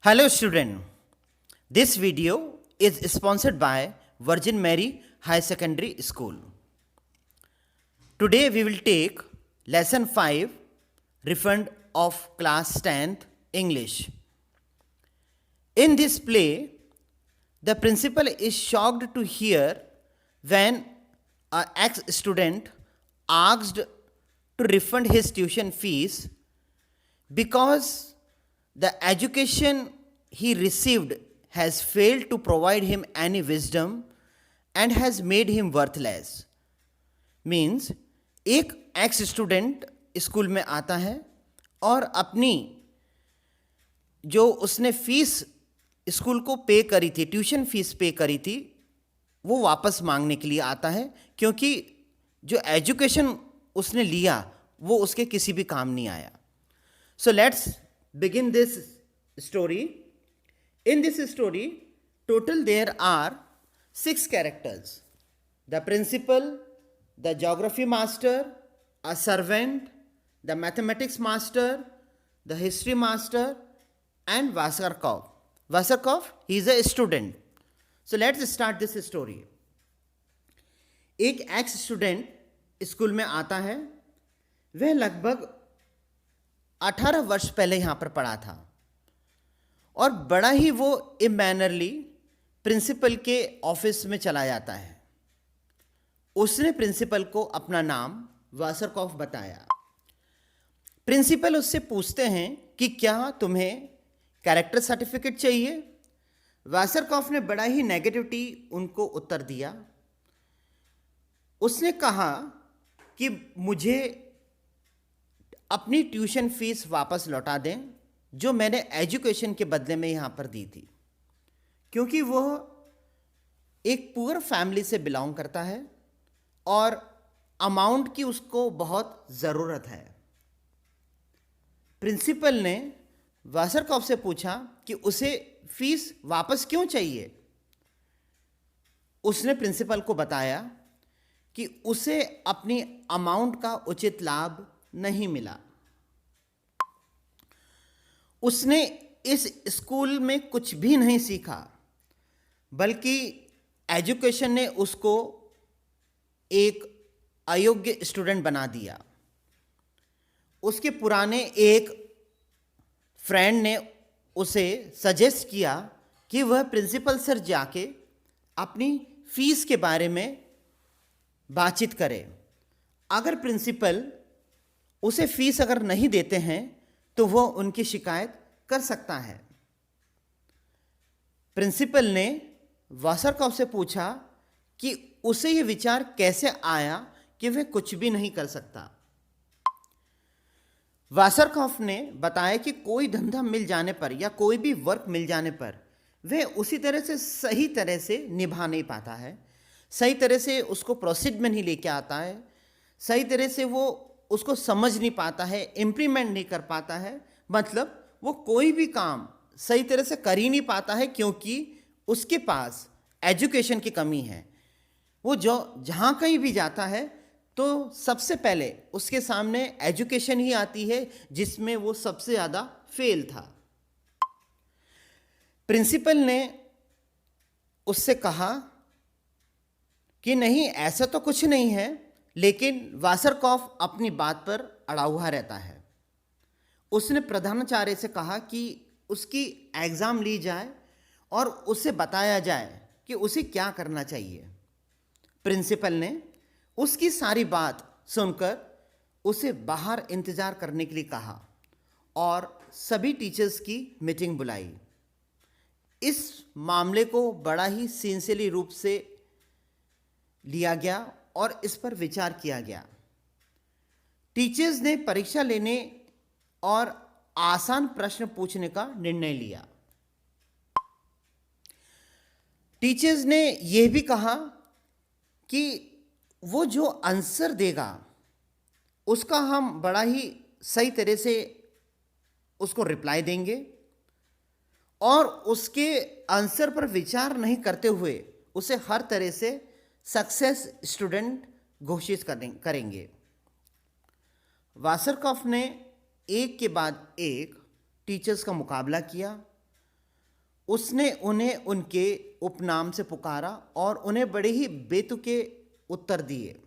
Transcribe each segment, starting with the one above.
Hello student, this video is sponsored by Virgin Mary High Secondary School. Today we will take lesson 5 refund of class 10th English. In this play, the principal is shocked to hear when an ex-student asked to refund his tuition fees because the education he received has failed to provide him any wisdom and has made him worthless. Means एक x student school में आता है और अपनी जो उसने fees school को पे करी थी, ट्यूशन फीस पे करी थी, वो वापस मांगने के लिए आता है क्योंकि जो एजुकेशन उसने लिया वो उसके किसी भी काम नहीं आया. So let's begin this story. In this story, total there are 6 characters: the principal, the geography master, a servant, the mathematics master, the history master, and Vasarkov. Vasarkov, he is a student. So let's start this story. एक x student school में आता है. वह लगभग 18 वर्ष पहले यहाँ पर पढ़ा था और बड़ा ही वो इमैनरली प्रिंसिपल के ऑफिस में चला जाता है. उसने प्रिंसिपल को अपना नाम वासरकॉफ बताया. प्रिंसिपल उससे पूछते हैं कि क्या तुम्हें कैरेक्टर सर्टिफिकेट चाहिए. वासरकॉफ ने बड़ा ही नेगेटिविटी उनको उत्तर दिया. उसने कहा कि मुझे अपनी ट्यूशन फीस वापस लौटा दें जो मैंने एजुकेशन के बदले में यहाँ पर दी थी, क्योंकि वह एक पुअर फैमिली से बिलोंग करता है और अमाउंट की उसको बहुत ज़रूरत है. प्रिंसिपल ने वासरकॉफ से पूछा कि उसे फीस वापस क्यों चाहिए. उसने प्रिंसिपल को बताया कि उसे अपनी अमाउंट का उचित लाभ नहीं मिला. उसने इस स्कूल में कुछ भी नहीं सीखा, बल्कि एजुकेशन ने उसको एक अयोग्य स्टूडेंट बना दिया. उसके पुराने एक फ्रेंड ने उसे सजेस्ट किया कि वह प्रिंसिपल सर जाके अपनी फीस के बारे में बातचीत करे. अगर प्रिंसिपल उसे फीस अगर नहीं देते हैं तो वो उनकी शिकायत कर सकता है. प्रिंसिपल ने वासरकॉफ से पूछा कि उसे ये विचार कैसे आया कि वह कुछ भी नहीं कर सकता. वासरकॉफ ने बताया कि कोई धंधा मिल जाने पर या कोई भी वर्क मिल जाने पर वह उसी तरह से सही तरह से निभा नहीं पाता है, सही तरह से उसको प्रोसीड में नहीं लेके आता है, सही तरह से वो उसको समझ नहीं पाता है, इम्प्लीमेंट नहीं कर पाता है. मतलब वो कोई भी काम सही तरह से कर ही नहीं पाता है क्योंकि उसके पास एजुकेशन की कमी है. वो जो जहाँ कहीं भी जाता है तो सबसे पहले उसके सामने एजुकेशन ही आती है जिसमें वो सबसे ज़्यादा फेल था. प्रिंसिपल ने उससे कहा कि नहीं, ऐसा तो कुछ नहीं है, लेकिन वासरकॉफ अपनी बात पर अड़ा हुआ रहता है. उसने प्रधानाचार्य से कहा कि उसकी एग्ज़ाम ली जाए और उसे बताया जाए कि उसे क्या करना चाहिए. प्रिंसिपल ने उसकी सारी बात सुनकर उसे बाहर इंतज़ार करने के लिए कहा और सभी टीचर्स की मीटिंग बुलाई. इस मामले को बड़ा ही सिंसियरली रूप से लिया गया और इस पर विचार किया गया. टीचर्स ने परीक्षा लेने और आसान प्रश्न पूछने का निर्णय लिया. टीचर्स ने यह भी कहा कि वो जो आंसर देगा उसका हम बड़ा ही सही तरह से उसको रिप्लाई देंगे और उसके आंसर पर विचार नहीं करते हुए उसे हर तरह से सक्सेस स्टूडेंट घोषित करेंगे. वासरकॉफ ने एक के बाद एक टीचर्स का मुकाबला किया उसने उन्हें उनके उपनाम से पुकारा और उन्हें बड़े ही बेतुके उत्तर दिए।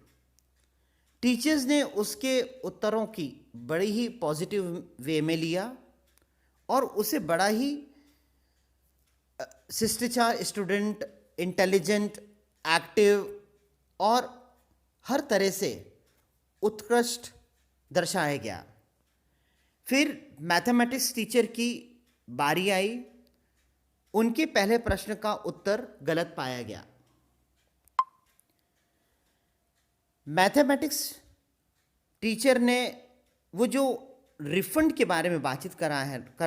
टीचर्स ने उसके उत्तरों की बड़ी ही पॉजिटिव वे में लिया और उसे बड़ा ही शिष्टाचार स्टूडेंट, इंटेलिजेंट, एक्टिव और हर तरह से उत्कृष्ट दर्शाया गया। फिर मैथमेटिक्स टीचर की बारी आई। उनके पहले प्रश्न का उत्तर गलत पाया गया। मैथमेटिक्स टीचर ने वो जो रिफंड के बारे में बातचीत कर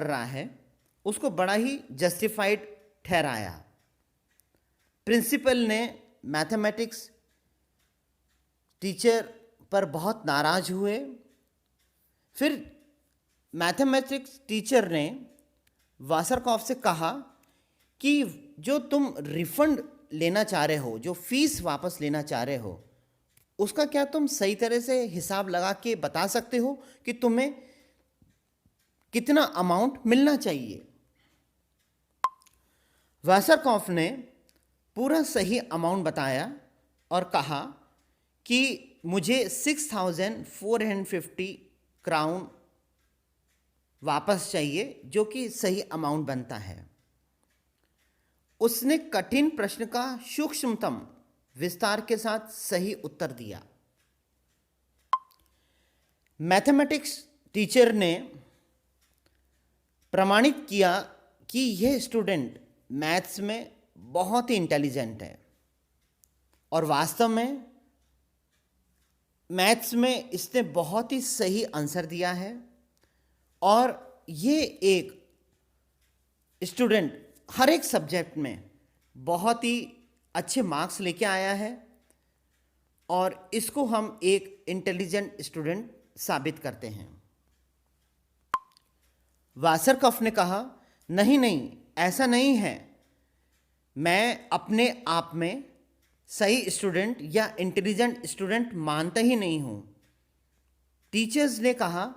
रहा है उसको बड़ा ही जस्टिफाइड ठहराया। प्रिंसिपल ने मैथमेटिक्स टीचर पर बहुत नाराज हुए। फिर मैथमेटिक्स टीचर ने वासरकॉफ से कहा कि जो तुम रिफंड लेना चाह रहे हो, जो फीस वापस लेना चाह रहे हो, उसका क्या तुम सही तरह से हिसाब लगा के बता सकते हो कि तुम्हें कितना अमाउंट मिलना चाहिए। वासरकॉफ ने पूरा सही अमाउंट बताया और कहा कि मुझे 6,450 क्राउन वापस चाहिए, जो कि सही अमाउंट बनता है। उसने कठिन प्रश्न का सूक्ष्मतम विस्तार के साथ सही उत्तर दिया। मैथमेटिक्स टीचर ने प्रमाणित किया कि यह स्टूडेंट मैथ्स में बहुत ही इंटेलिजेंट है और वास्तव में मैथ्स में इसने बहुत ही सही आंसर दिया है और ये एक स्टूडेंट हर एक सब्जेक्ट में बहुत ही अच्छे मार्क्स लेके आया है और इसको हम एक इंटेलिजेंट स्टूडेंट साबित करते हैं। वासरकॉफ ने कहा, नहीं नहीं, ऐसा नहीं है, मैं अपने आप में सही स्टूडेंट या इंटेलिजेंट स्टूडेंट मानता ही नहीं हूँ। टीचर्स ने कहा,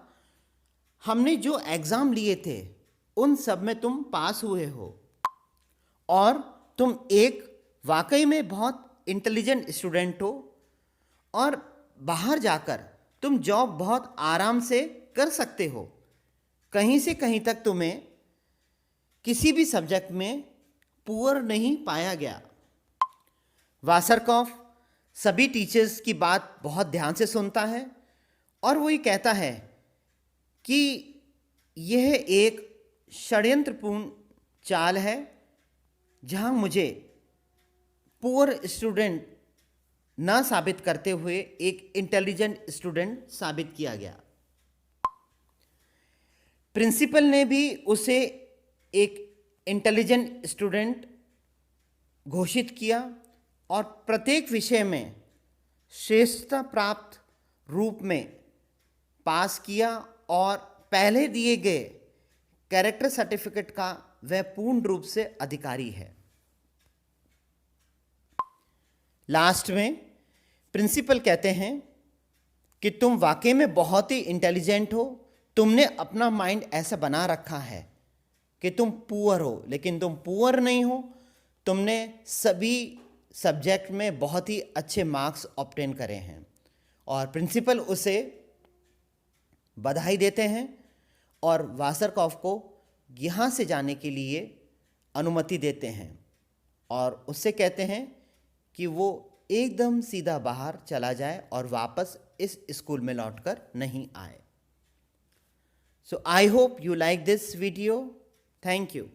हमने जो एग्ज़ाम लिए थे उन सब में तुम पास हुए हो और तुम एक वाकई में बहुत इंटेलिजेंट स्टूडेंट हो और बाहर जाकर तुम जॉब बहुत आराम से कर सकते हो। कहीं से कहीं तक तुम्हें किसी भी सब्जेक्ट में पुअर नहीं पाया गया। वासरकॉफ सभी टीचर्स की बात बहुत ध्यान से सुनता है और वो ये कहता है कि यह एक षड्यंत्रपूर्ण चाल है जहां मुझे पुअर स्टूडेंट ना साबित करते हुए एक इंटेलिजेंट स्टूडेंट साबित किया गया। प्रिंसिपल ने भी उसे एक इंटेलिजेंट स्टूडेंट घोषित किया और प्रत्येक विषय में श्रेष्ठता प्राप्त रूप में पास किया और पहले दिए गए कैरेक्टर सर्टिफिकेट का वह पूर्ण रूप से अधिकारी है। लास्ट में प्रिंसिपल कहते हैं कि तुम वाकई में बहुत ही इंटेलिजेंट हो। तुमने अपना माइंड ऐसा बना रखा है कि तुम पुअर हो, लेकिन तुम पुअर नहीं हो। तुमने सभी सब्जेक्ट में बहुत ही अच्छे मार्क्स ऑब्टेन करे हैं और प्रिंसिपल उसे बधाई देते हैं और वासरकॉफ को यहाँ से जाने के लिए अनुमति देते हैं और उससे कहते हैं कि वो एकदम सीधा बाहर चला जाए और वापस इस स्कूल में लौटकर नहीं आए। So I hope you like this video. Thank you.